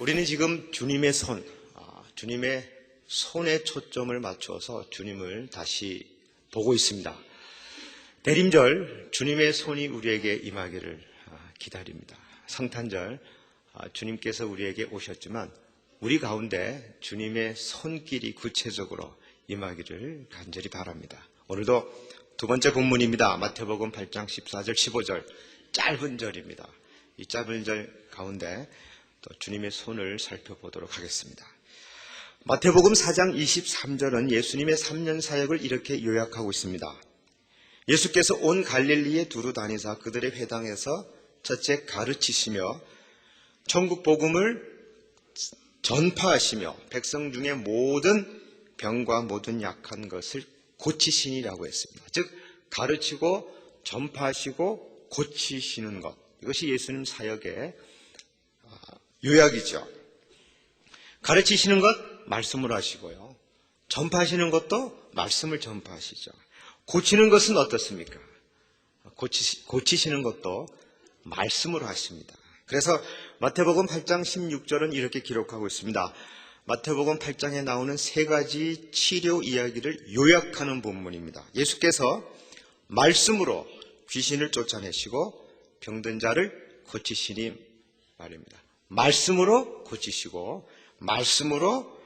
우리는 지금 주님의 주님의 손에 초점을 맞춰서 주님을 다시 보고 있습니다. 대림절, 주님의 손이 우리에게 임하기를 기다립니다. 성탄절, 주님께서 우리에게 오셨지만 우리 가운데 주님의 손길이 구체적으로 임하기를 간절히 바랍니다. 오늘도 두 번째 본문입니다. 마태복음 8장 14절 15절 짧은 절입니다. 이 짧은 절 가운데 또 주님의 손을 살펴보도록 하겠습니다. 마태복음 4장 23절은 예수님의 3년 사역을 이렇게 요약하고 있습니다. 예수께서 온 갈릴리에 두루 다니사 그들의 회당에서 첫째 가르치시며 천국 복음을 전파하시며 백성 중에 모든 병과 모든 약한 것을 고치시니라고 했습니다. 즉 가르치고 전파하시고 고치시는 것, 이것이 예수님 사역의 요약이죠. 가르치시는 것 말씀을 하시고요, 전파하시는 것도 말씀을 전파하시죠. 고치는 것은 어떻습니까? 고치시는 것도 말씀으로 하십니다. 그래서 마태복음 8장 16절은 이렇게 기록하고 있습니다. 마태복음 8장에 나오는 세 가지 치료 이야기를 요약하는 본문입니다. 예수께서 말씀으로 귀신을 쫓아내시고 병든 자를 고치시니 말입니다. 말씀으로 고치시고 말씀으로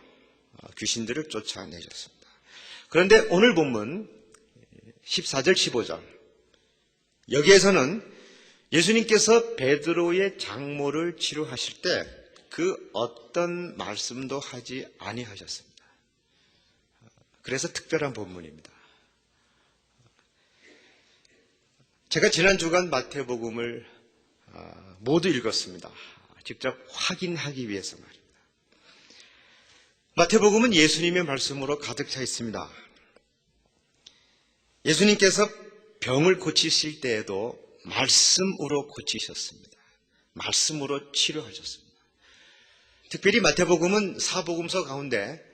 귀신들을 쫓아내셨습니다. 그런데 오늘 본문 14절 15절 여기에서는 예수님께서 베드로의 장모를 치료하실 때 그 어떤 말씀도 하지 아니하셨습니다. 그래서 특별한 본문입니다. 제가 지난 주간 마태복음을 모두 읽었습니다. 직접 확인하기 위해서 말입니다. 마태복음은 예수님의 말씀으로 가득 차 있습니다. 예수님께서 병을 고치실 때에도 말씀으로 고치셨습니다. 말씀으로 치료하셨습니다. 특별히 마태복음은 사복음서 가운데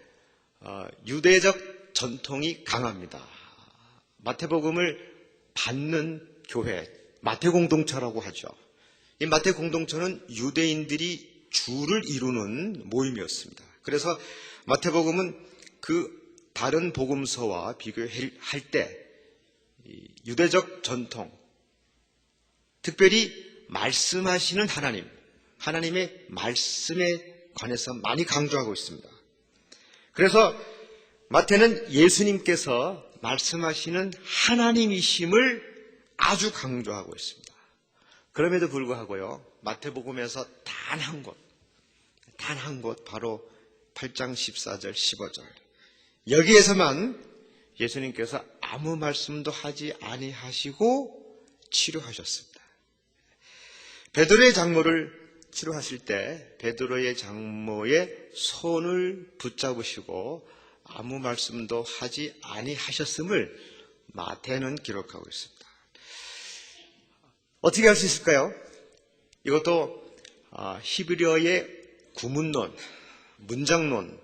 유대적 전통이 강합니다. 마태복음을 받는 교회, 마태공동체라고 하죠. 이 마태공동체는 유대인들이 주를 이루는 모임이었습니다. 그래서 마태복음은 그 다른 복음서와 비교할 때 유대적 전통, 특별히 말씀하시는 하나님의 말씀에 관해서 많이 강조하고 있습니다. 그래서 마태는 예수님께서 말씀하시는 하나님이심을 아주 강조하고 있습니다. 그럼에도 불구하고요, 마태복음에서 단 한 곳, 바로 8장 14절 15절 여기에서만 예수님께서 아무 말씀도 하지 아니하시고 치료하셨습니다. 베드로의 장모를 치료하실 때 베드로의 장모의 손을 붙잡으시고 아무 말씀도 하지 아니하셨음을 마태는 기록하고 있습니다. 어떻게 할 수 있을까요? 이것도 히브리어의 구문론, 문장론,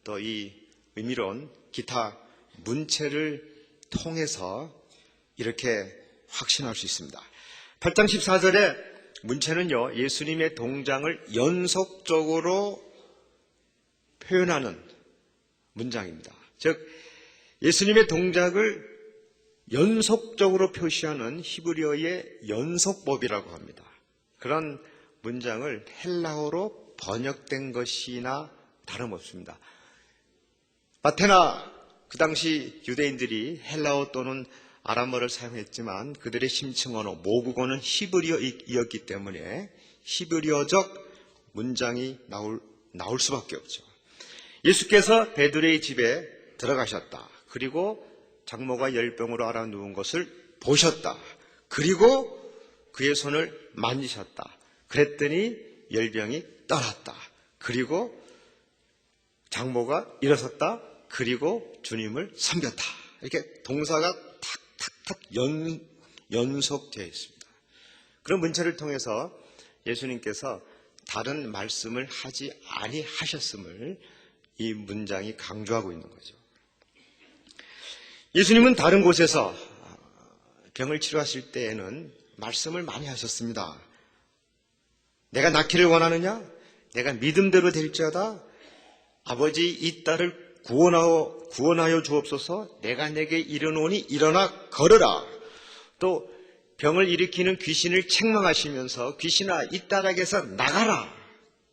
또 이 의미론, 기타 문체를 통해서 이렇게 확신할 수 있습니다. 8장 14절에 문체는요, 예수님의 동장을 연속적으로 표현하는 문장입니다. 즉, 예수님의 동작을 연속적으로 표시하는 히브리어의 연속법이라고 합니다. 그런 문장을 헬라어로 번역된 것이나 다름없습니다. 마태나 그 당시 유대인들이 헬라어 또는 아람어를 사용했지만 그들의 심층 언어, 모국어는 히브리어이었기 때문에 히브리어적 문장이 나올 수밖에 없죠. 예수께서 베드로의 집에 들어가셨다. 그리고 장모가 열병으로 앓아 누운 것을 보셨다. 그리고 그의 손을 만지셨다. 그랬더니 열병이 떠났다. 그리고 장모가 일어섰다. 그리고 주님을 섬겼다. 이렇게 동사가 탁탁탁 연속되어 있습니다. 그런 문체를 통해서 예수님께서 다른 말씀을 하지 아니하셨음을 이 문장이 강조하고 있는 거죠. 예수님은 다른 곳에서 병을 치료하실 때에는 말씀을 많이 하셨습니다. 내가 낫기를 원하느냐? 내가 믿음대로 될지어다. 아버지 이 딸을 구원하여 주옵소서. 내가 내게 이르노니 일어나 걸으라. 또 병을 일으키는 귀신을 책망하시면서 귀신아 이 딸에게서 나가라.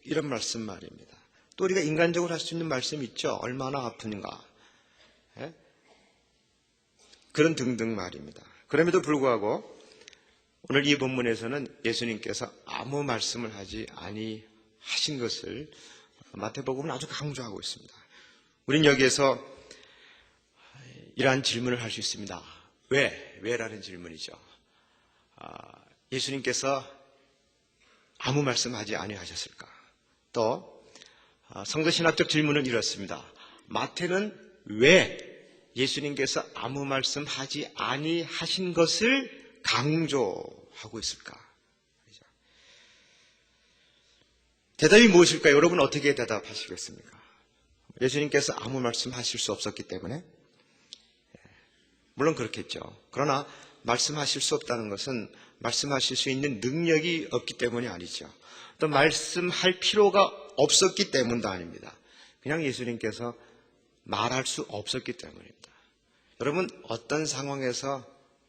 이런 말씀 말입니다. 또 우리가 인간적으로 할 수 있는 말씀 있죠. 얼마나 아픈가. 예? 그런 등등 말입니다. 그럼에도 불구하고 오늘 이 본문에서는 예수님께서 아무 말씀을 하지 아니하신 것을 마태복음은 아주 강조하고 있습니다. 우린 여기에서 이러한 질문을 할 수 있습니다. 왜라는 질문이죠. 예수님께서 아무 말씀하지 아니하셨을까? 또 성서신학적 질문은 이렇습니다. 마태는 왜 예수님께서 아무 말씀하지 아니하신 것을 강조하고 있을까? 대답이 무엇일까요? 여러분 어떻게 대답하시겠습니까? 예수님께서 아무 말씀하실 수 없었기 때문에? 물론 그렇겠죠. 그러나 말씀하실 수 없다는 것은 말씀하실 수 있는 능력이 없기 때문이 아니죠. 또 말씀할 필요가 없었기 때문도 아닙니다. 그냥 예수님께서 말할 수 없었기 때문입니다. 여러분 어떤 상황에서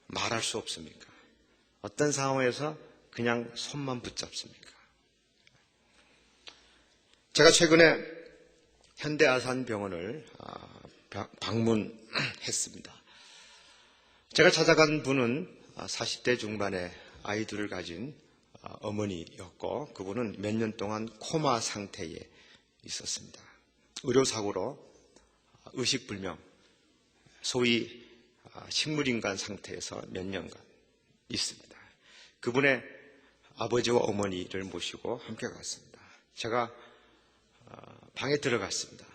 말할 수 없습니까? 어떤 상황에서 그냥 손만 붙잡습니까? 제가 최근에 현대아산병원을 방문했습니다. 제가 찾아간 분은 40대 중반의 아이들을 가진 어머니였고 그분은 몇 년 동안 코마 상태에 있었습니다. 의료사고로 의식불명, 소위 식물인간 상태에서 몇 년간 있습니다. 그분의 아버지와 어머니를 모시고 함께 갔습니다. 제가 방에 들어갔습니다.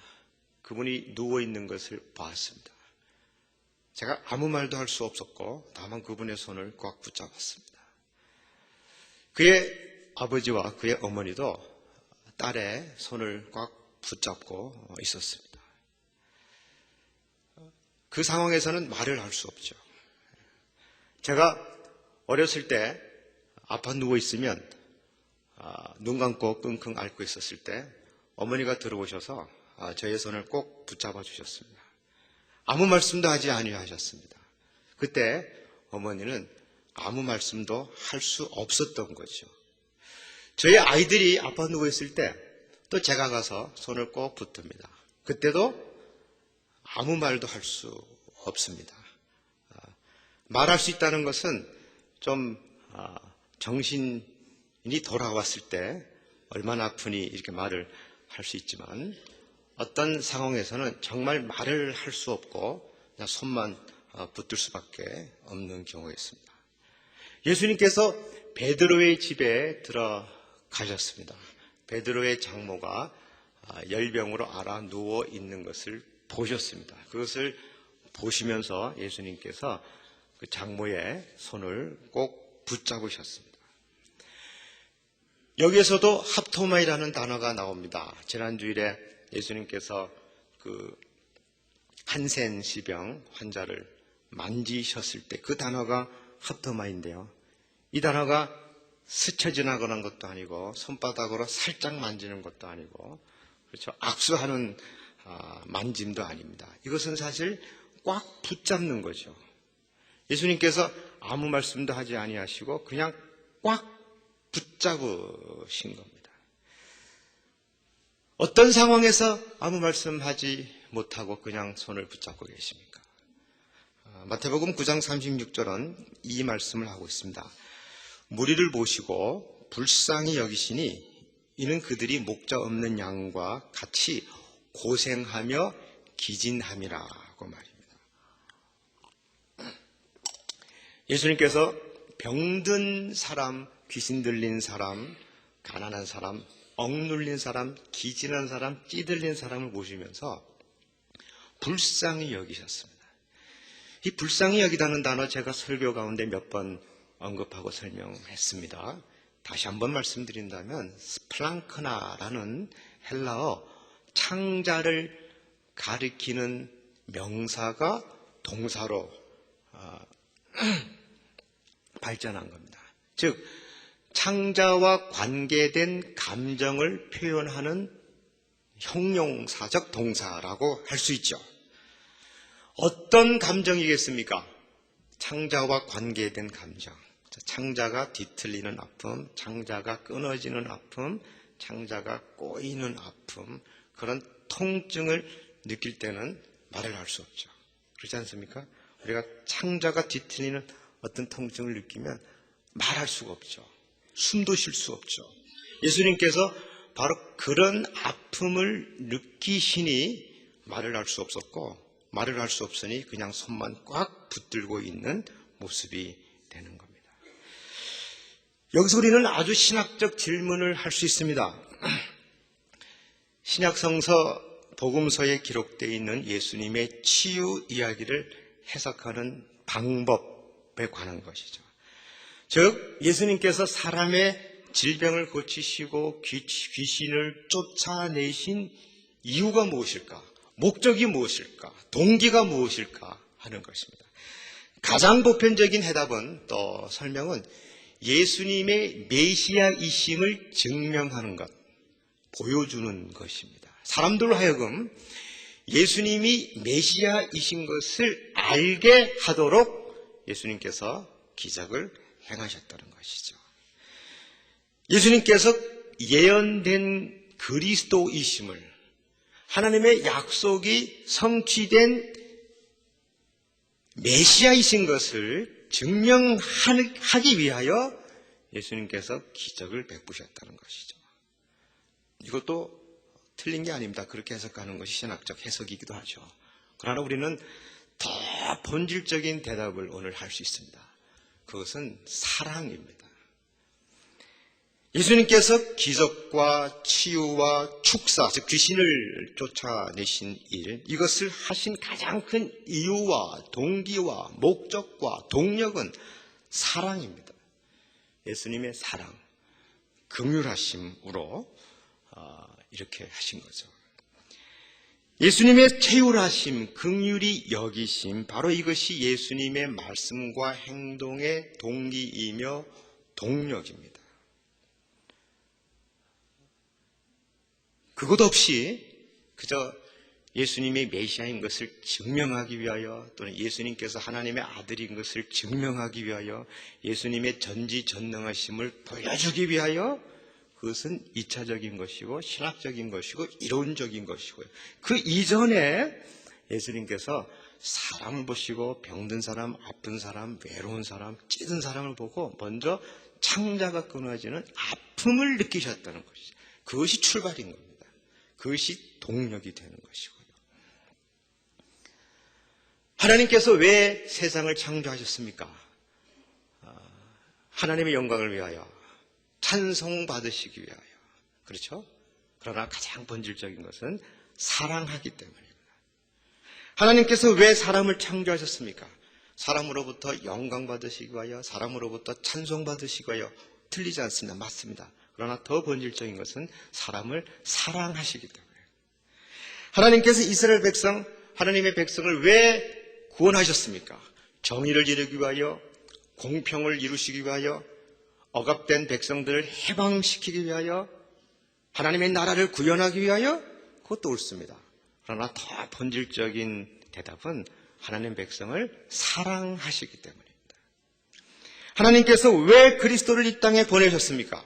그분이 누워있는 것을 봤습니다. 제가 아무 말도 할 수 없었고 다만 그분의 손을 꽉 붙잡았습니다. 그의 아버지와 그의 어머니도 딸의 손을 꽉 붙잡고 있었습니다. 그 상황에서는 말을 할 수 없죠. 제가 어렸을 때 아파 누워있으면 눈 감고 끙끙 앓고 있었을 때 어머니가 들어오셔서 저의 손을 꼭 붙잡아 주셨습니다. 아무 말씀도 하지 아니하셨습니다. 그때 어머니는 아무 말씀도 할 수 없었던 거죠. 저희 아이들이 아파 누워 있을 때 또 제가 가서 손을 꼭 붙듭니다. 그때도 아무 말도 할 수 없습니다. 말할 수 있다는 것은 좀 정신이 돌아왔을 때 얼마나 아프니 이렇게 말을 할 수 있지만 어떤 상황에서는 정말 말을 할 수 없고 그냥 손만 붙들 수밖에 없는 경우가 있습니다. 예수님께서 베드로의 집에 들어가셨습니다. 베드로의 장모가 열병으로 앓아 누워 있는 것을 보셨습니다. 그것을 보시면서 예수님께서 그 장모의 손을 꼭 붙잡으셨습니다. 여기에서도 합토마이라는 단어가 나옵니다. 지난주일에 예수님께서 그 한센시병 환자를 만지셨을 때 그 단어가 합토마인데요. 이 단어가 스쳐 지나가는 것도 아니고 손바닥으로 살짝 만지는 것도 아니고 그렇죠. 악수하는 만짐도 아닙니다. 이것은 사실 꽉 붙잡는 거죠. 예수님께서 아무 말씀도 하지 아니하시고 그냥 꽉 붙잡으신 겁니다. 어떤 상황에서 아무 말씀하지 못하고 그냥 손을 붙잡고 계십니까? 마태복음 9장 36절은 이 말씀을 하고 있습니다. 무리를 보시고 불쌍히 여기시니 이는 그들이 목자 없는 양과 같이 고생하며 기진함이라고 말입니다. 예수님께서 병든 사람, 귀신 들린 사람, 가난한 사람, 억눌린 사람, 기진한 사람, 찌들린 사람을 보시면서 불쌍히 여기셨습니다. 이 불쌍히 여기다는 단어 제가 설교 가운데 몇 번 언급하고 설명했습니다. 다시 한번 말씀드린다면 스플랑크나라는 헬라어 창자를 가리키는 명사가 동사로 발전한 겁니다. 즉 창자와 관계된 감정을 표현하는 형용사적 동사라고 할 수 있죠. 어떤 감정이겠습니까? 창자와 관계된 감정. 창자가 뒤틀리는 아픔, 창자가 끊어지는 아픔, 창자가 꼬이는 아픔, 그런 통증을 느낄 때는 말을 할 수 없죠. 그렇지 않습니까? 우리가 창자가 뒤틀리는 어떤 통증을 느끼면 말할 수가 없죠. 숨도 쉴 수 없죠. 예수님께서 바로 그런 아픔을 느끼시니 말을 할 수 없었고, 말을 할 수 없으니 그냥 손만 꽉 붙들고 있는 모습이 되는 겁니다. 여기서 우리는 아주 신학적 질문을 할 수 있습니다. 신약성서 복음서에 기록되어 있는 예수님의 치유 이야기를 해석하는 방법에 관한 것이죠. 즉 예수님께서 사람의 질병을 고치시고 귀신을 쫓아내신 이유가 무엇일까? 목적이 무엇일까? 동기가 무엇일까? 하는 것입니다. 가장 보편적인 해답은 또 설명은 예수님의 메시아이심을 증명하는 것, 보여주는 것입니다. 사람들로 하여금 예수님이 메시아이신 것을 알게 하도록 예수님께서 기적을 행하셨다는 것이죠. 예수님께서 예언된 그리스도이심을, 하나님의 약속이 성취된 메시아이신 것을 증명하기 위하여 예수님께서 기적을 베푸셨다는 것이죠. 이것도 틀린 게 아닙니다. 그렇게 해석하는 것이 신학적 해석이기도 하죠. 그러나 우리는 더 본질적인 대답을 오늘 할 수 있습니다. 그것은 사랑입니다. 예수님께서 기적과 치유와 축사, 즉 귀신을 쫓아내신 일, 이것을 하신 가장 큰 이유와 동기와 목적과 동력은 사랑입니다. 예수님의 사랑, 긍휼하심으로 이렇게 하신 거죠. 예수님의 채울하심, 긍휼히 여기심, 바로 이것이 예수님의 말씀과 행동의 동기이며 동력입니다. 그것 없이 그저 예수님의 메시아인 것을 증명하기 위하여, 또는 예수님께서 하나님의 아들인 것을 증명하기 위하여, 예수님의 전지전능하심을 보여주기 위하여, 그것은 2차적인 것이고 신학적인 것이고 이론적인 것이고요. 그 이전에 예수님께서 사람을 보시고 병든 사람, 아픈 사람, 외로운 사람, 찢은 사람을 보고 먼저 창자가 끊어지는 아픔을 느끼셨다는 것이죠. 그것이 출발인 겁니다. 그것이 동력이 되는 것이고요. 하나님께서 왜 세상을 창조하셨습니까? 하나님의 영광을 위하여, 찬송받으시기 위하여. 그렇죠? 그러나 가장 본질적인 것은 사랑하기 때문입니다. 하나님께서 왜 사람을 창조하셨습니까? 사람으로부터 영광 받으시기 위하여, 사람으로부터 찬송 받으시기 위하여. 틀리지 않습니다. 맞습니다. 그러나 더 본질적인 것은 사람을 사랑하시기 때문에. 하나님께서 이스라엘 백성, 하나님의 백성을 왜 구원하셨습니까? 정의를 이루기 위하여, 공평을 이루시기 위하여, 억압된 백성들을 해방시키기 위하여, 하나님의 나라를 구현하기 위하여. 그것도 옳습니다. 그러나 더 본질적인 대답은 하나님 백성을 사랑하시기 때문입니다. 하나님께서 왜 그리스도를 이 땅에 보내셨습니까?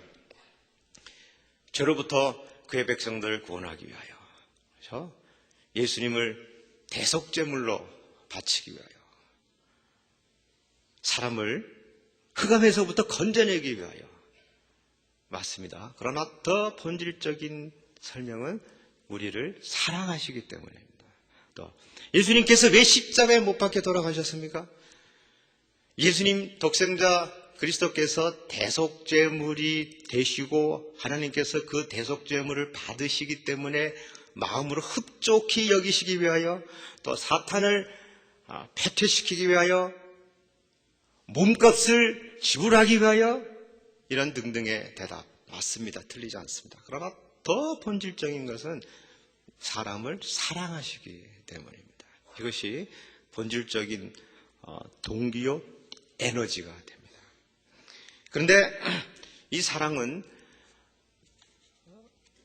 죄로부터 그의 백성들을 구원하기 위하여. 그렇죠? 예수님을 대속제물로 바치기 위하여. 사람을 흑암에서부터 건져내기 위하여. 맞습니다. 그러나 더 본질적인 설명은 우리를 사랑하시기 때문입니다. 또 예수님께서 왜 십자가에 못 박혀 돌아가셨습니까? 예수님 독생자 그리스도께서 대속제물이 되시고 하나님께서 그 대속제물을 받으시기 때문에 마음으로 흡족히 여기시기 위하여, 또 사탄을 패퇴시키기 위하여, 몸값을 지불하기 위하여, 이런 등등의 대답 맞습니다. 틀리지 않습니다. 그러나 더 본질적인 것은 사람을 사랑하시기 때문입니다. 이것이 본질적인 동기요 에너지가 됩니다. 그런데 이 사랑은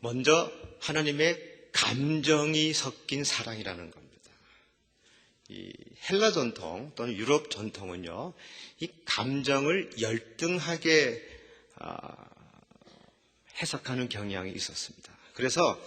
먼저 하나님의 감정이 섞인 사랑이라는 겁니다. 이 헬라 전통 또는 유럽 전통은요, 이 감정을 열등하게 해석하는 경향이 있었습니다. 그래서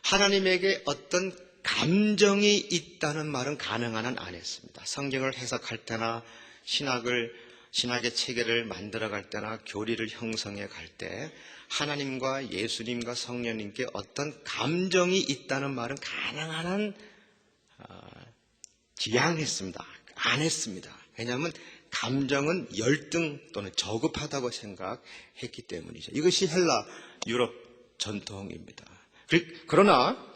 하나님에게 어떤 감정이 있다는 말은 가능한 한 안 했습니다. 성경을 해석할 때나 신학의 체계를 만들어갈 때나 교리를 형성해 갈 때 하나님과 예수님과 성령님께 어떤 감정이 있다는 말은 가능한 한 지양했습니다. 안 했습니다. 왜냐하면 감정은 열등 또는 저급하다고 생각했기 때문이죠. 이것이 헬라 유럽 전통입니다. 그러나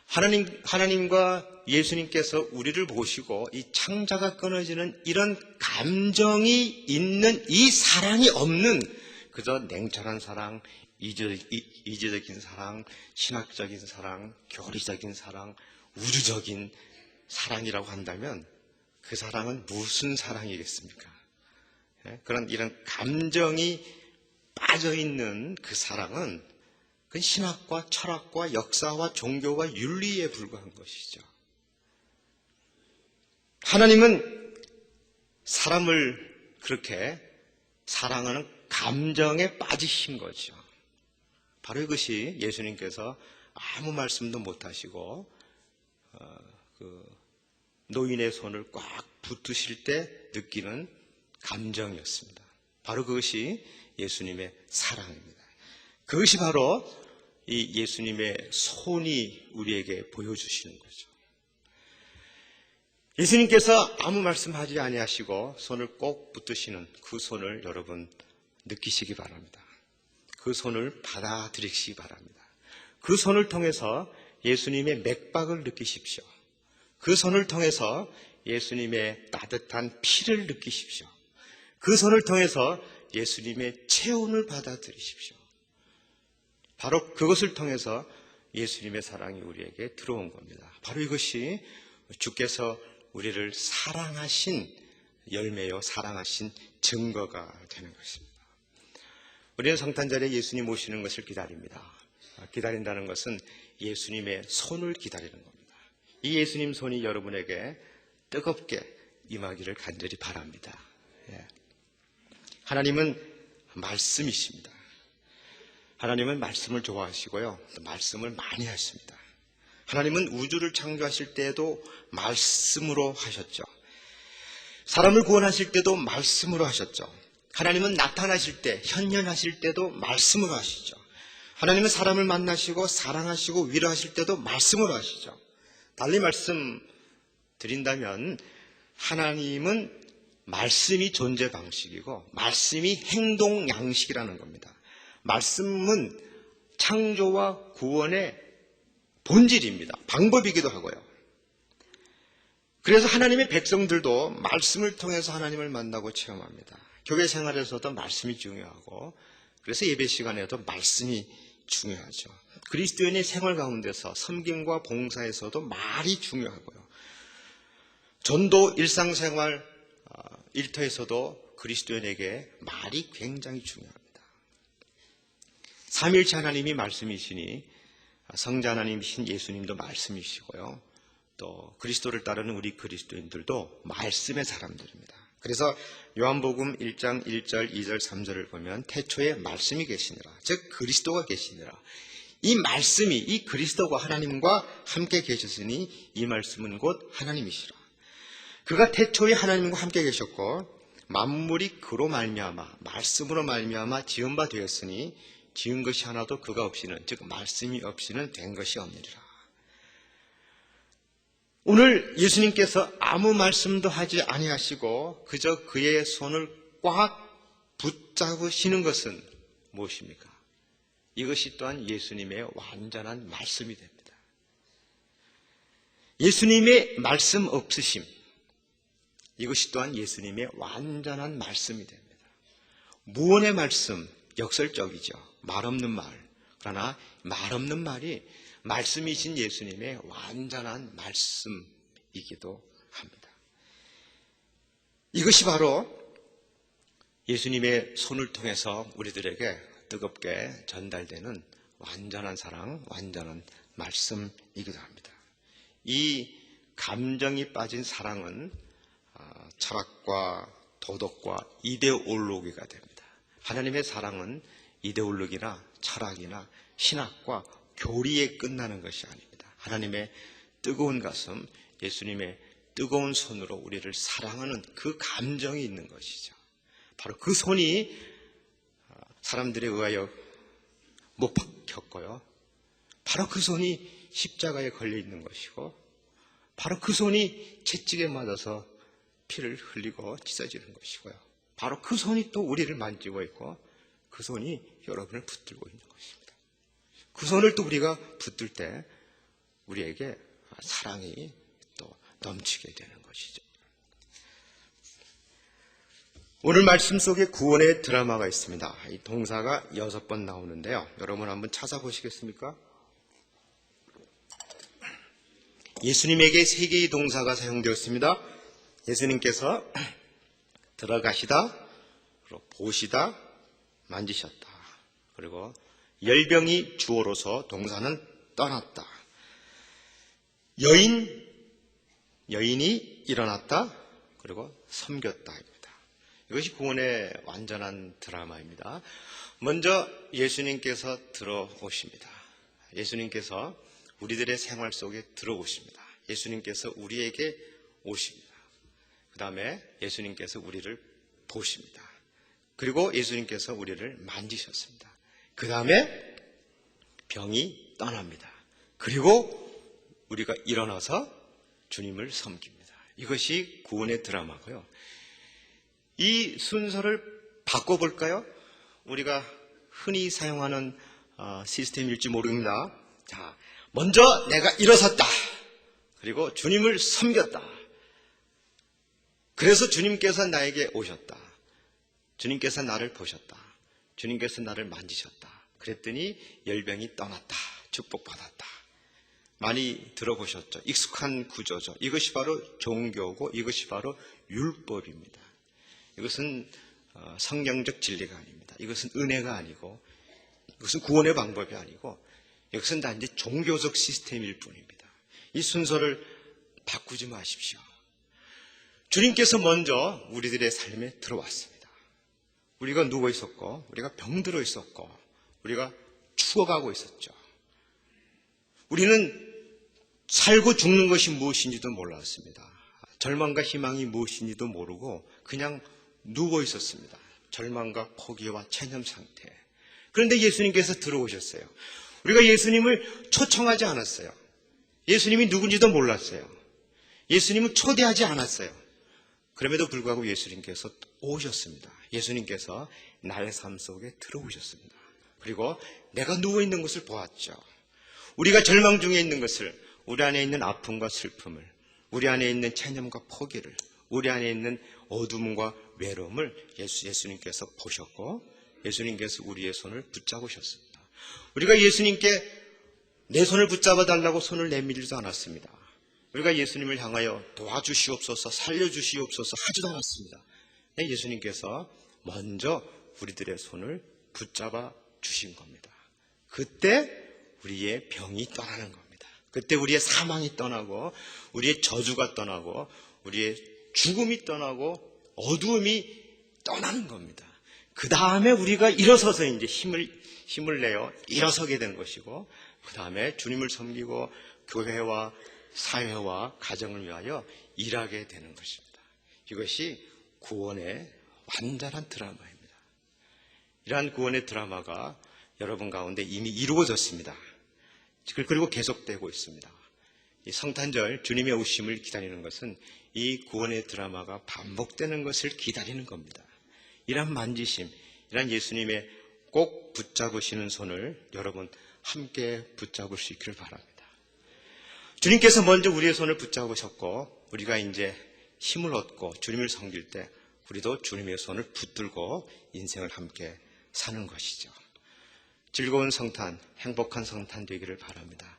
하나님과 예수님께서 우리를 보시고 이 창자가 끊어지는 이런 감정이 있는 이 사랑이 없는 그저 냉철한 사랑, 이지적인 사랑, 신학적인 사랑, 교리적인 사랑, 우주적인 사랑이라고 한다면 그 사랑은 무슨 사랑이겠습니까? 이런 감정이 빠져있는 그 사랑은 그 신학과 철학과 역사와 종교와 윤리에 불과한 것이죠. 하나님은 사람을 그렇게 사랑하는 감정에 빠지신 거죠. 바로 이것이 예수님께서 아무 말씀도 못하시고 노인의 손을 꽉 붙드실 때 느끼는 감정이었습니다. 바로 그것이 예수님의 사랑입니다. 그것이 바로 이 예수님의 손이 우리에게 보여주시는 거죠. 예수님께서 아무 말씀하지 아니하시고 손을 꼭 붙드시는 그 손을 여러분 느끼시기 바랍니다. 그 손을 받아들이시기 바랍니다. 그 손을 통해서 예수님의 맥박을 느끼십시오. 그 손을 통해서 예수님의 따뜻한 피를 느끼십시오. 그 손을 통해서 예수님의 체온을 받아들이십시오. 바로 그것을 통해서 예수님의 사랑이 우리에게 들어온 겁니다. 바로 이것이 주께서 우리를 사랑하신 열매요, 사랑하신 증거가 되는 것입니다. 우리는 성탄절에 예수님 오시는 것을 기다립니다. 기다린다는 것은 예수님의 손을 기다리는 겁니다. 이 예수님 손이 여러분에게 뜨겁게 임하기를 간절히 바랍니다. 하나님은 말씀이십니다. 하나님은 말씀을 좋아하시고요, 또 말씀을 많이 하십니다. 하나님은 우주를 창조하실 때에도 말씀으로 하셨죠. 사람을 구원하실 때도 말씀으로 하셨죠. 하나님은 나타나실 때, 현현하실 때도 말씀으로 하시죠. 하나님은 사람을 만나시고 사랑하시고 위로하실 때도 말씀으로 하시죠. 달리 말씀드린다면 하나님은 말씀이 존재 방식이고 말씀이 행동 양식이라는 겁니다. 말씀은 창조와 구원의 본질입니다. 방법이기도 하고요. 그래서 하나님의 백성들도 말씀을 통해서 하나님을 만나고 체험합니다. 교회 생활에서도 말씀이 중요하고, 그래서 예배 시간에도 말씀이 중요하죠. 그리스도인의 생활 가운데서 섬김과 봉사에서도 말이 중요하고요. 전도 일상생활 일터에서도 그리스도인에게 말이 굉장히 중요합니다. 삼위일체 하나님이 말씀이시니 성자 하나님이신 예수님도 말씀이시고요. 또 그리스도를 따르는 우리 그리스도인들도 말씀의 사람들입니다. 그래서 요한복음 1장 1절, 2절, 3절을 보면 태초에 말씀이 계시니라, 즉 그리스도가 계시니라. 이 말씀이, 이 그리스도가 하나님과 함께 계셨으니 이 말씀은 곧 하나님이시라. 그가 태초에 하나님과 함께 계셨고 만물이 그로 말미암아, 말씀으로 말미암아 지은 바 되었으니 지은 것이 하나도 그가 없이는, 즉 말씀이 없이는 된 것이 없느니라. 오늘 예수님께서 아무 말씀도 하지 아니하시고 그저 그의 손을 꽉 붙잡으시는 것은 무엇입니까? 이것이 또한 예수님의 완전한 말씀이 됩니다. 예수님의 말씀 없으심, 이것이 또한 예수님의 완전한 말씀이 됩니다. 무언의 말씀, 역설적이죠. 말 없는 말. 그러나 말 없는 말이 말씀이신 예수님의 완전한 말씀이기도 합니다. 이것이 바로 예수님의 손을 통해서 우리들에게 뜨겁게 전달되는 완전한 사랑, 완전한 말씀이기도 합니다. 이 감정이 빠진 사랑은 철학과 도덕과 이데올로기가 됩니다. 하나님의 사랑은 이데올로기나 철학이나 신학과 교리에 끝나는 것이 아닙니다. 하나님의 뜨거운 가슴, 예수님의 뜨거운 손으로 우리를 사랑하는 그 감정이 있는 것이죠. 바로 그 손이 사람들에 의하여 못 박혔고요. 바로 그 손이 십자가에 걸려 있는 것이고, 바로 그 손이 채찍에 맞아서 피를 흘리고 찢어지는 것이고요. 바로 그 손이 또 우리를 만지고 있고, 그 손이 여러분을 붙들고 있는 것입니다. 그 손을 또 우리가 붙들 때 우리에게 사랑이 또 넘치게 되는 것이죠. 오늘 말씀 속에 구원의 드라마가 있습니다. 이 동사가 6번 나오는데요. 여러분 한번 찾아보시겠습니까? 예수님에게 3개의 동사가 사용되었습니다. 예수님께서 들어가시다, 그리고 보시다, 만지셨다. 그리고 열병이 주어로서 동사는 떠났다. 여인이 일어났다, 그리고 섬겼다입니다. 이것이 구원의 완전한 드라마입니다. 먼저 예수님께서 들어오십니다. 예수님께서 우리들의 생활 속에 들어오십니다. 예수님께서 우리에게 오십니다. 그 다음에 예수님께서 우리를 보십니다. 그리고 예수님께서 우리를 만지셨습니다. 그 다음에 병이 떠납니다. 그리고 우리가 일어나서 주님을 섬깁니다. 이것이 구원의 드라마고요. 이 순서를 바꿔볼까요? 우리가 흔히 사용하는 시스템일지 모릅니다. 자, 먼저 내가 일어섰다. 그리고 주님을 섬겼다. 그래서 주님께서 나에게 오셨다. 주님께서 나를 보셨다. 주님께서 나를 만지셨다. 그랬더니 열병이 떠났다. 축복받았다. 많이 들어보셨죠? 익숙한 구조죠. 이것이 바로 종교고 이것이 바로 율법입니다. 이것은 성경적 진리가 아닙니다. 이것은 은혜가 아니고, 이것은 구원의 방법이 아니고, 이것은 단지 종교적 시스템일 뿐입니다. 이 순서를 바꾸지 마십시오. 주님께서 먼저 우리들의 삶에 들어왔습니다. 우리가 누워 있었고, 우리가 병들어 있었고, 우리가 죽어가고 있었죠. 우리는 살고 죽는 것이 무엇인지도 몰랐습니다. 절망과 희망이 무엇인지도 모르고 그냥 누워 있었습니다. 절망과 포기와 체념 상태. 그런데 예수님께서 들어오셨어요. 우리가 예수님을 초청하지 않았어요. 예수님이 누군지도 몰랐어요. 예수님을 초대하지 않았어요. 그럼에도 불구하고 예수님께서 오셨습니다. 예수님께서 나의 삶 속에 들어오셨습니다. 그리고 내가 누워있는 것을 보았죠. 우리가 절망 중에 있는 것을, 우리 안에 있는 아픔과 슬픔을, 우리 안에 있는 체념과 포기를, 우리 안에 있는 어둠과 외로움을 예수님께서 보셨고, 예수님께서 우리의 손을 붙잡으셨습니다. 우리가 예수님께 내 손을 붙잡아 달라고 손을 내밀지도 않았습니다. 우리가 예수님을 향하여 도와주시옵소서, 살려주시옵소서 하지도 않았습니다. 예수님께서 먼저 우리들의 손을 붙잡아 주신 겁니다. 그때 우리의 병이 떠나는 겁니다. 그때 우리의 사망이 떠나고, 우리의 저주가 떠나고, 우리의 죽음이 떠나고, 어두움이 떠나는 겁니다. 그 다음에 우리가 일어서서 이제 힘을 내어 일어서게 된 것이고, 그 다음에 주님을 섬기고 교회와 사회와 가정을 위하여 일하게 되는 것입니다. 이것이 구원의 완전한 드라마입니다. 이러한 구원의 드라마가 여러분 가운데 이미 이루어졌습니다. 그리고 계속되고 있습니다. 이 성탄절 주님의 오심을 기다리는 것은 이 구원의 드라마가 반복되는 것을 기다리는 겁니다. 이러한 만지심, 이러한 예수님의 꼭 붙잡으시는 손을 여러분 함께 붙잡을 수 있기를 바랍니다. 주님께서 먼저 우리의 손을 붙잡으셨고, 우리가 이제 힘을 얻고 주님을 섬길 때 우리도 주님의 손을 붙들고 인생을 함께 사는 것이죠. 즐거운 성탄, 행복한 성탄 되기를 바랍니다.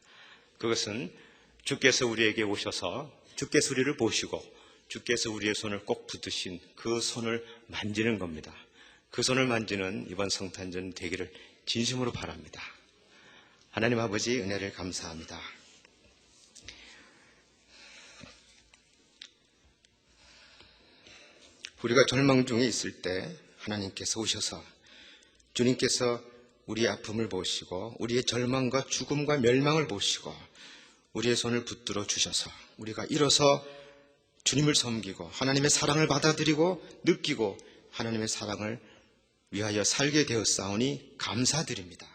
그것은 주께서 우리에게 오셔서 주께서 우리를 보시고 주께서 우리의 손을 꼭 붙드신 그 손을 만지는 겁니다. 그 손을 만지는 이번 성탄절 되기를 진심으로 바랍니다. 하나님 아버지 은혜를 감사합니다. 우리가 절망 중에 있을 때 하나님께서 오셔서 주님께서 우리의 아픔을 보시고 우리의 절망과 죽음과 멸망을 보시고 우리의 손을 붙들어 주셔서 우리가 일어서 주님을 섬기고 하나님의 사랑을 받아들이고 느끼고 하나님의 사랑을 위하여 살게 되었사오니 감사드립니다.